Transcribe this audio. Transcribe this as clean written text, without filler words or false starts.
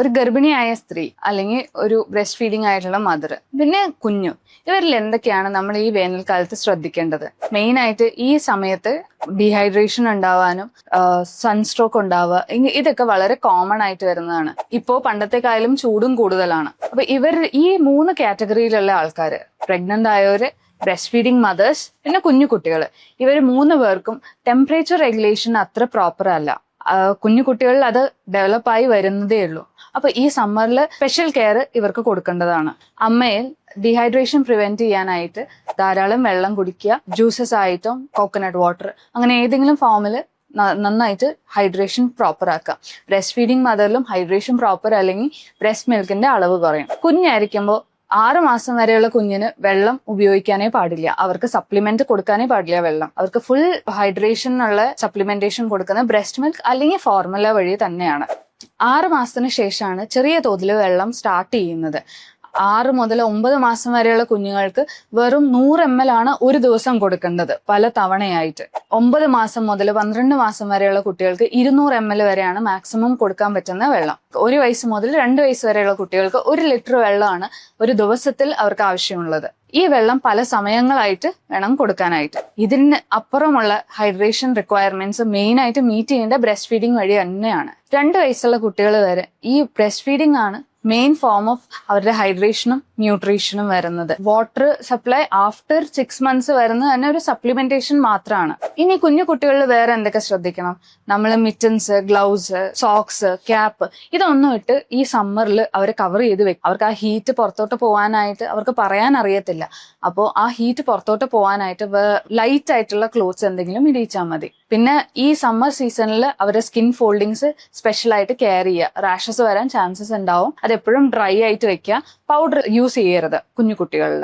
ഒരു ഗർഭിണിയായ സ്ത്രീ അല്ലെങ്കിൽ ഒരു ബ്രസ്റ്റ് ഫീഡിംഗ് ആയിട്ടുള്ള മദർ പിന്നെ കുഞ്ഞു, ഇവരിൽ എന്തൊക്കെയാണ് നമ്മൾ ഈ വേനൽക്കാലത്ത് ശ്രദ്ധിക്കേണ്ടത്? മെയിൻ ആയിട്ട് ഈ സമയത്ത് ഡീഹൈഡ്രേഷൻ ഉണ്ടാവാനും സൺസ്ട്രോക്ക് ഉണ്ടാവുക, ഇതൊക്കെ വളരെ കോമൺ ആയിട്ട് വരുന്നതാണ്. ഇപ്പോൾ പണ്ടത്തെക്കാളും ചൂടും കൂടുതലാണ്. അപ്പൊ ഈ 3 കാറ്റഗറിയിലുള്ള ആൾക്കാർ, പ്രഗ്നന്റ് ആയവര്, ബ്രസ്റ്റ് ഫീഡിംഗ് മദേഴ്സ്, പിന്നെ കുഞ്ഞു കുട്ടികൾ, ഇവർ 3 പേർക്കും ടെമ്പറേച്ചർ റെഗുലേഷൻ അത്ര പ്രോപ്പർ അല്ല. കുഞ്ഞു കുട്ടികളിൽ അത് ഡെവലപ്പായി വരുന്നതേ ഉള്ളൂ. അപ്പൊ ഈ സമ്മറിൽ സ്പെഷ്യൽ കെയർ ഇവർക്ക് കൊടുക്കേണ്ടതാണ്. അമ്മയിൽ ഡീഹൈഡ്രേഷൻ പ്രിവെന്റ് ചെയ്യാനായിട്ട് ധാരാളം വെള്ളം കുടിക്കുക, ജ്യൂസസ് ആയിട്ടും കോക്കനട്ട് വാട്ടർ, അങ്ങനെ ഏതെങ്കിലും ഫോമിൽ നന്നായിട്ട് ഹൈഡ്രേഷൻ പ്രോപ്പർ ആക്കുക. ബ്രസ്റ്റ് ഫീഡിംഗ് മദറിലും ഹൈഡ്രേഷൻ പ്രോപ്പർ അല്ലെങ്കിൽ ബ്രസ്റ്റ് മിൽക്കിന്റെ അളവ് കുറയും. കുഞ്ഞായിരിക്കുമ്പോൾ 6 മാസം വരെയുള്ള കുഞ്ഞിന് വെള്ളം ഉപയോഗിക്കാനേ പാടില്ല. അവർക്ക് സപ്ലിമെന്റ് കൊടുക്കാനേ പാടില്ല വെള്ളം. അവർക്ക് ഫുൾ ഹൈഡ്രേഷനുള്ള സപ്ലിമെന്റേഷൻ കൊടുക്കുന്ന ബ്രസ്റ്റ് മിൽക്ക് അല്ലെങ്കിൽ ഫോർമുല വഴി തന്നെയാണ്. 6 മാസത്തിന് ശേഷമാണ് ചെറിയ തോതിൽ വെള്ളം സ്റ്റാർട്ട് ചെയ്യുന്നത്. 6 മുതൽ 9 മാസം വരെയുള്ള കുഞ്ഞുങ്ങൾക്ക് വെറും 100 ml ആണ് ഒരു ദിവസം കൊടുക്കേണ്ടത്, പല തവണയായിട്ട്. 9 മാസം മുതൽ 12 മാസം വരെയുള്ള കുട്ടികൾക്ക് 200 ml വരെയാണ് മാക്സിമം കൊടുക്കാൻ പറ്റുന്ന വെള്ളം. 1 വയസ്സ് മുതൽ 2 വയസ്സ് വരെയുള്ള കുട്ടികൾക്ക് 1 ലിറ്റർ വെള്ളമാണ് ഒരു ദിവസത്തിൽ അവർക്ക് ആവശ്യമുള്ളത്. ഈ വെള്ളം പല സമയങ്ങളായിട്ട് വേണം കൊടുക്കാനായിട്ട്. ഇതിന് അപ്പുറമുള്ള ഹൈഡ്രേഷൻ റിക്വയർമെന്റ്സ് മെയിൻ ആയിട്ട് മീറ്റ് ചെയ്യേണ്ട ബ്രസ്റ്റ് ഫീഡിംഗ് വഴി തന്നെയാണ്. 2 വയസ്സുള്ള കുട്ടികൾ വരെ ഈ ബ്രസ്റ്റ് ഫീഡിംഗ് ആണ് മെയിൻ ഫോം ഓഫ് അവരുടെ ഹൈഡ്രേഷനും ന്യൂട്രീഷനും വരുന്നത്. വാട്ടർ സപ്ലൈ ആഫ്റ്റർ 6 മന്ത്സ് വരുന്നത് തന്നെ ഒരു സപ്ലിമെന്റേഷൻ മാത്രമാണ്. ഇനി കുഞ്ഞു കുട്ടികളിൽ വേറെ എന്തൊക്കെ ശ്രദ്ധിക്കണം? നമ്മൾ മിറ്റൻസ്, ഗ്ലൗസ്, സോക്സ്, ക്യാപ്പ് ഇതൊന്നും ഇട്ട് ഈ സമ്മറിൽ അവരെ കവർ ചെയ്ത് വെക്കും. അവർക്ക് ആ ഹീറ്റ് പുറത്തോട്ട് പോകാനായിട്ട് അവർക്ക് പറയാൻ അറിയത്തില്ല. അപ്പോൾ ആ ഹീറ്റ് പുറത്തോട്ട് പോകാനായിട്ട് ലൈറ്റ് ആയിട്ടുള്ള ക്ലോത്ത്സ് എന്തെങ്കിലും ഇടിച്ചാൽ മതി. പിന്നെ ഈ സമ്മർ സീസണിൽ അവരുടെ സ്കിൻ ഫോൾഡിങ്സ് സ്പെഷ്യൽ ആയിട്ട് കെയർ ചെയ്യുക. റാഷസ് വരാൻ ചാൻസസ് ഉണ്ടാവും. അതെപ്പോഴും ഡ്രൈ ആയിട്ട് വെക്കുക. പൗഡർ യൂസ് ചെയ്യരുത് കുഞ്ഞു കുട്ടികളിൽ.